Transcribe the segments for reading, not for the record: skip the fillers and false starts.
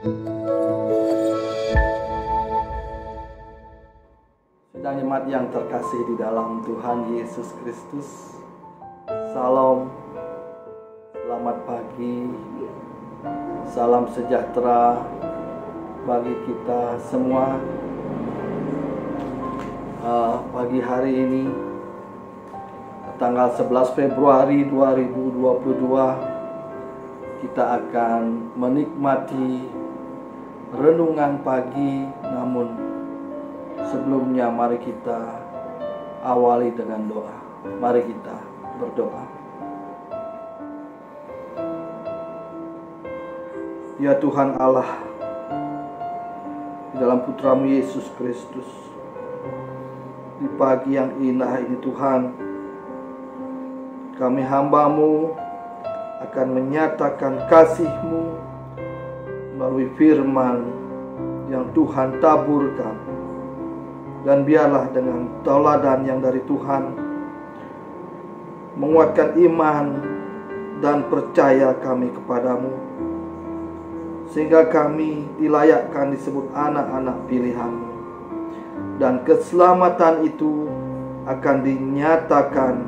Sidang jemaat yang terkasih di dalam Tuhan Yesus Kristus, Salam, selamat pagi, salam sejahtera bagi kita semua. Pagi hari ini, tanggal 11 Februari 2022, kita akan menikmati renungan pagi. Namun sebelumnya mari kita awali dengan doa. Mari kita berdoa. Ya Tuhan Allah, di dalam Putra-Mu Yesus Kristus, di pagi yang indah ini Tuhan, kami hamba-Mu akan menyatakan kasih-Mu melalui firman yang Tuhan taburkan. Dan biarlah dengan tauladan yang dari Tuhan menguatkan iman dan percaya kami kepadamu, sehingga kami dilayakkan disebut anak-anak pilihan-Mu, dan keselamatan itu akan dinyatakan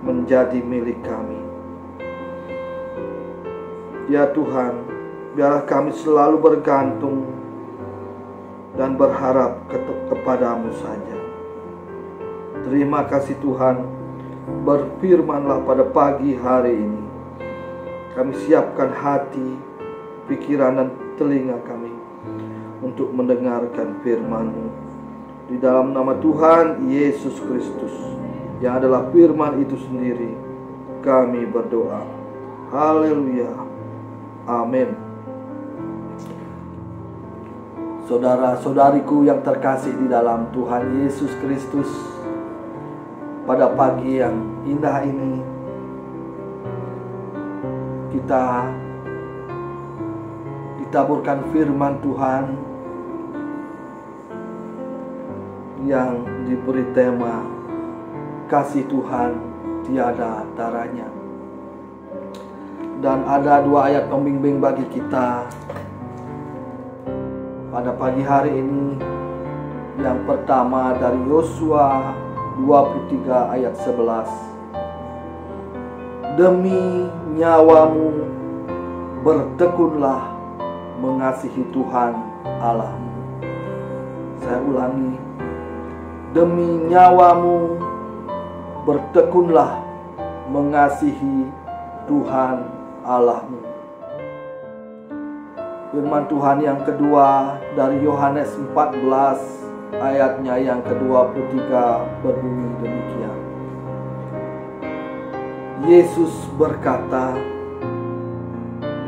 menjadi milik kami. Ya Tuhan, biarlah kami selalu bergantung dan berharap kepadamu saja. Terima kasih Tuhan. Berfirmanlah pada pagi hari ini. Kami siapkan hati, pikiran dan telinga kami untuk mendengarkan firman-Mu. Di dalam nama Tuhan Yesus Kristus, yang adalah firman itu sendiri, kami berdoa. Haleluya. Amin. Saudara-saudariku yang terkasih di dalam Tuhan Yesus Kristus, pada pagi yang indah ini kita ditaburkan firman Tuhan yang diberi tema kasih Tuhan tiada taranya. Dan ada dua ayat pembimbing bagi kita pada pagi hari ini. Yang pertama dari Yosua 23 ayat 11. Demi nyawamu bertekunlah mengasihi Tuhan Allahmu. Saya ulangi. Demi nyawamu bertekunlah mengasihi Tuhan Allahmu. Firman Tuhan yang kedua dari Yohanes 14 ayatnya yang ke-23 berbunyi demikian. Yesus berkata,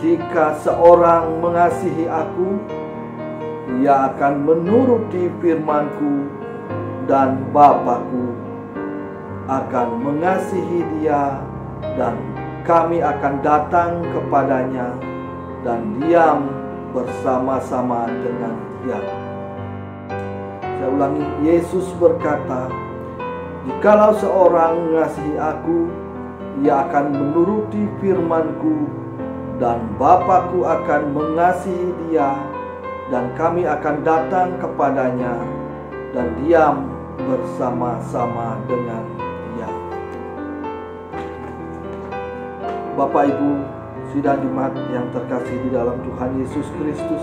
jika seorang mengasihi aku, ia akan menuruti firman-Ku, dan Bapa-Ku akan mengasihi dia, dan kami akan datang kepadanya dan diam bersama-sama dengan dia. Saya ulangi, Yesus berkata, jikalau seorang mengasihi aku, ia akan menuruti firman-Ku, dan Bapa-Ku akan mengasihi dia, dan kami akan datang kepadanya dan diam bersama-sama dengan dia. Bapak Ibu sidang jemaat yang terkasih di dalam Tuhan Yesus Kristus,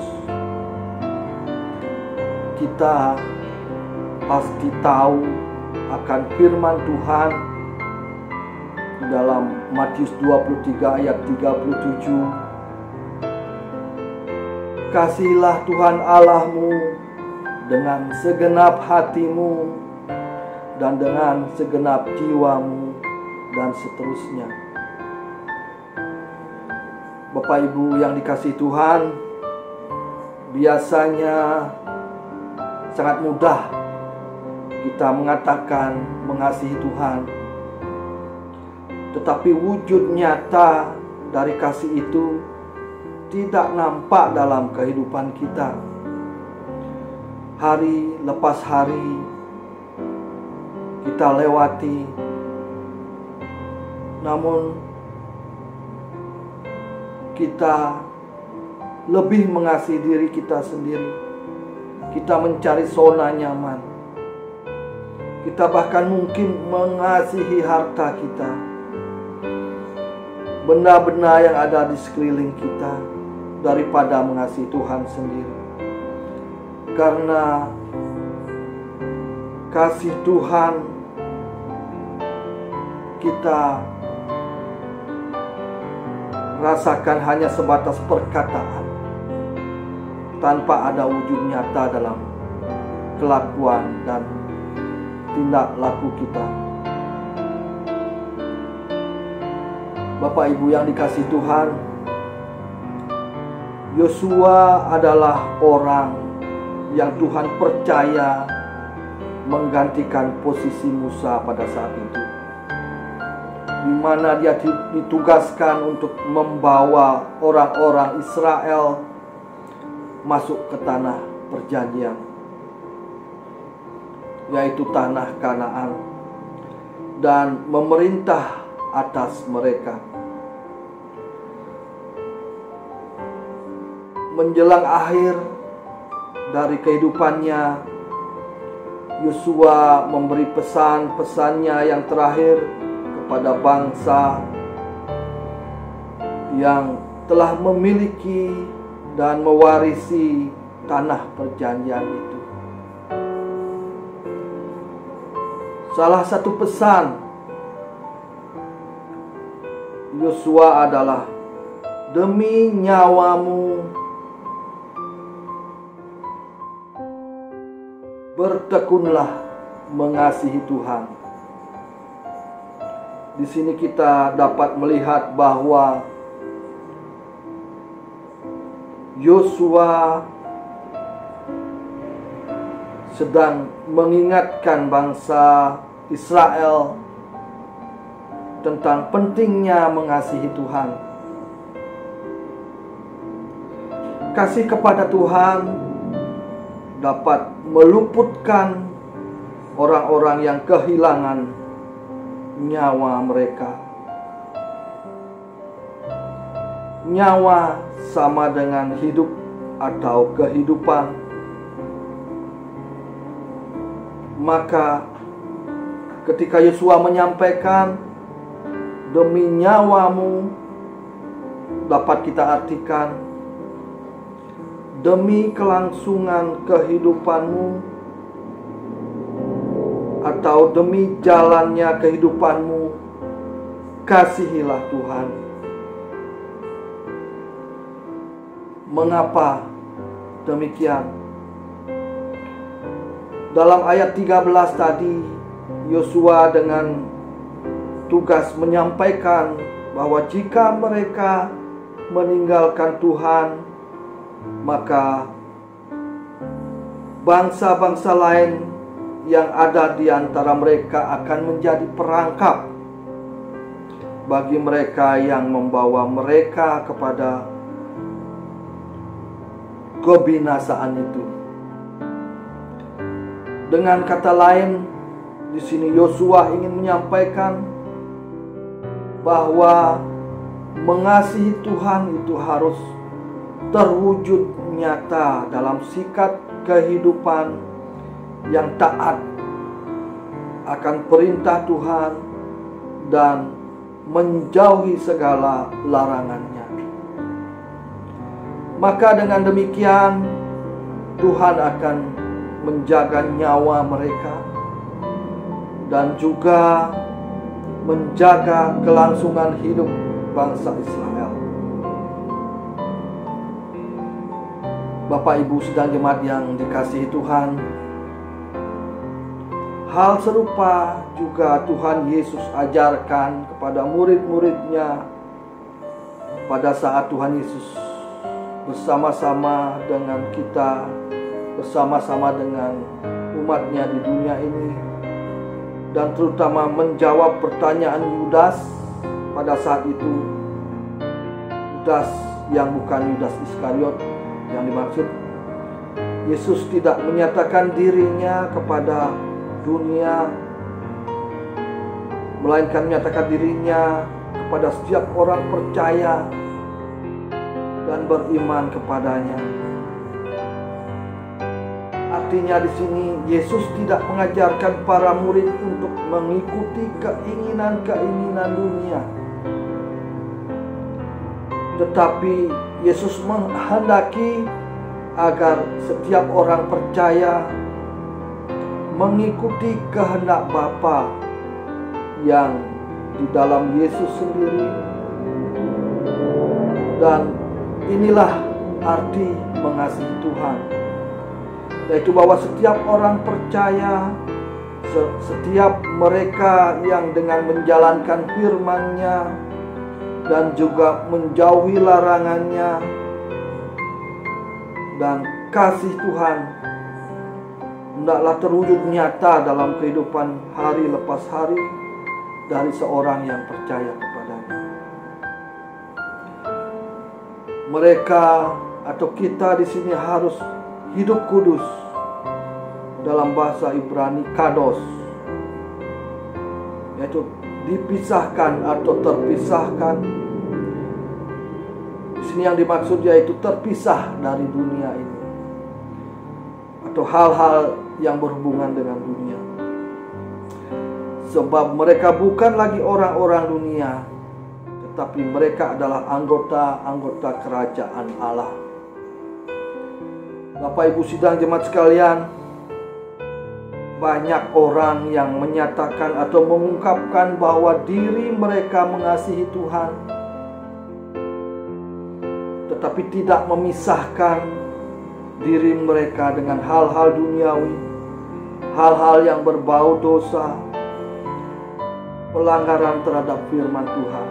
kita pasti tahu akan firman Tuhan di dalam Matius 23 ayat 37. Kasihilah Tuhan Allahmu dengan segenap hatimu dan dengan segenap jiwamu, dan seterusnya. Bapak Ibu yang dikasihi Tuhan, biasanya sangat mudah kita mengatakan mengasihi Tuhan, tetapi wujud nyata dari kasih itu tidak nampak dalam kehidupan kita. Hari lepas hari kita lewati, namun kita lebih mengasihi diri kita sendiri. Kita mencari zona nyaman. Kita bahkan mungkin mengasihi harta kita, benda-benda yang ada di sekeliling kita, daripada mengasihi Tuhan sendiri. Karena kasih Tuhan kita rasakan hanya sebatas perkataan, tanpa ada wujud nyata dalam kelakuan dan tindak laku kita. Bapak Ibu yang dikasihi Tuhan, Yosua adalah orang yang Tuhan percaya menggantikan posisi Musa pada saat itu, di mana dia ditugaskan untuk membawa orang-orang Israel masuk ke tanah perjanjian, yaitu tanah Kanaan, dan memerintah atas mereka. Menjelang akhir dari kehidupannya, Yosua memberi pesan-pesannya yang terakhir kepada bangsa yang telah memiliki dan mewarisi tanah perjanjian itu. Salah satu pesan Yosua adalah, demi nyawamu bertekunlah mengasihi Tuhan. Di sini kita dapat melihat bahwa Yosua sedang mengingatkan bangsa Israel tentang pentingnya mengasihi Tuhan. Kasih kepada Tuhan dapat meluputkan orang-orang yang kehilangan nyawa mereka. Nyawa sama dengan hidup atau kehidupan. Maka ketika Yosua menyampaikan demi nyawamu, dapat kita artikan demi kelangsungan kehidupanmu, atau demi jalannya kehidupanmu, kasihilah Tuhan. Mengapa demikian? Dalam ayat 13 tadi, Yosua dengan tugas menyampaikan bahwa jika mereka meninggalkan Tuhan, maka bangsa-bangsa lain yang ada di antara mereka akan menjadi perangkap bagi mereka yang membawa mereka kepada kebinasaan itu. Dengan kata lain, di sini Yosua ingin menyampaikan bahwa mengasihi Tuhan itu harus terwujud nyata dalam sikap kehidupan yang taat akan perintah Tuhan dan menjauhi segala larangannya. Maka dengan demikian Tuhan akan menjaga nyawa mereka dan juga menjaga kelangsungan hidup bangsa Israel. Bapak Ibu sedang jemaat yang dikasihi Tuhan, hal serupa juga Tuhan Yesus ajarkan kepada murid-muridnya pada saat Tuhan Yesus bersama-sama dengan kita, bersama-sama dengan umatnya di dunia ini, dan terutama menjawab pertanyaan Yudas pada saat itu. Yudas yang bukan Yudas Iskariot yang dimaksud. Yesus tidak menyatakan dirinya kepada dunia, melainkan menyatakan dirinya kepada setiap orang percaya dan beriman kepadanya. Artinya di sini Yesus tidak mengajarkan para murid untuk mengikuti keinginan-keinginan dunia. Tetapi Yesus menghendaki agar setiap orang percaya mengikuti kehendak Bapa yang di dalam Yesus sendiri. Dan inilah arti mengasihi Tuhan, yaitu bahwa setiap orang percaya, setiap mereka yang dengan menjalankan firman-Nya dan juga menjauhi larangannya, dan kasih Tuhan hendaklah terwujud nyata dalam kehidupan hari lepas hari dari seorang yang percaya kepadanya. Mereka atau kita di sini harus hidup kudus, dalam bahasa Ibrani kados, yaitu dipisahkan atau terpisahkan. Di sini yang dimaksud yaitu terpisah dari dunia ini atau hal-hal yang berhubungan dengan dunia. Sebab mereka bukan lagi orang-orang dunia, tetapi mereka adalah anggota-anggota kerajaan Allah. Bapak Ibu sidang jemaat sekalian, banyak orang yang menyatakan atau mengungkapkan bahwa diri mereka mengasihi Tuhan, tetapi tidak memisahkan diri mereka dengan hal-hal duniawi, hal-hal yang berbau dosa, pelanggaran terhadap firman Tuhan.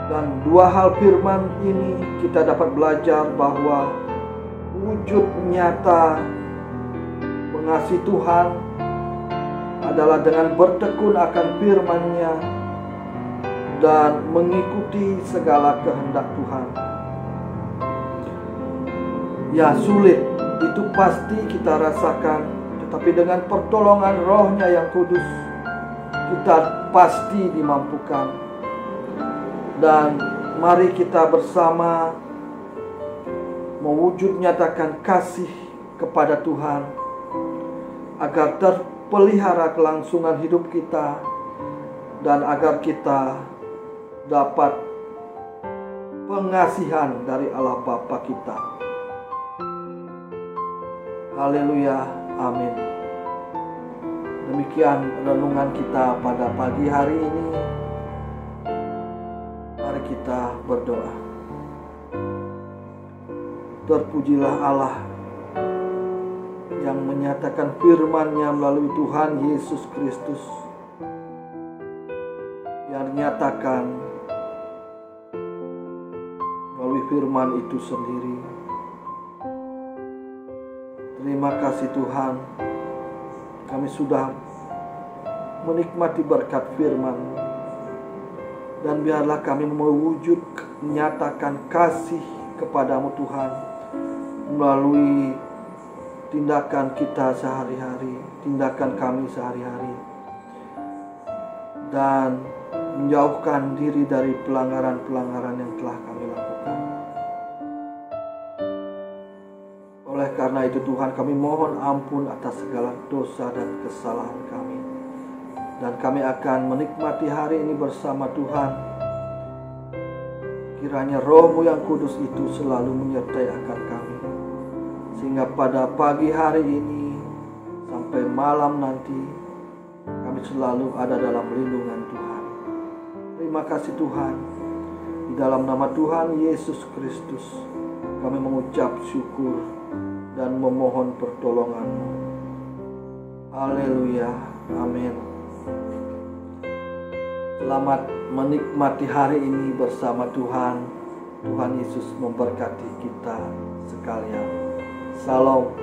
Dan dua hal firman ini kita dapat belajar bahwa wujud nyata mengasihi Tuhan adalah dengan bertekun akan firman-Nya dan mengikuti segala kehendak Tuhan. Ya, sulit, itu pasti kita rasakan, tetapi dengan pertolongan Roh-Nya yang kudus, kita pasti dimampukan. Dan mari kita bersama mewujud nyatakan kasih kepada Tuhan, agar terpelihara kelangsungan hidup kita, dan agar kita dapat pengasihan dari Allah Bapa kita. Haleluya, amin. Demikian renungan kita pada pagi hari ini. Mari kita berdoa. Terpujilah Allah yang menyatakan firman-Nya melalui Tuhan Yesus Kristus, yang dinyatakan melalui firman itu sendiri. Terima kasih Tuhan, kami sudah menikmati berkat firman, dan biarlah kami mewujud menyatakan kasih kepadamu Tuhan melalui tindakan kita sehari-hari, tindakan kami sehari-hari, dan menjauhkan diri dari pelanggaran-pelanggaran yang telah kami lakukan. Oleh karena itu Tuhan, kami mohon ampun atas segala dosa dan kesalahan kami, dan kami akan menikmati hari ini bersama Tuhan. Kiranya Roh-Mu yang kudus itu selalu menyertai akan kami, sehingga pada pagi hari ini sampai malam nanti kami selalu ada dalam lindungan Tuhan. Terima kasih Tuhan. Di dalam nama Tuhan Yesus Kristus kami mengucap syukur dan memohon pertolongan-Mu. Haleluya, amin. Selamat menikmati hari ini bersama Tuhan. Tuhan Yesus memberkati kita sekalian. Shalom.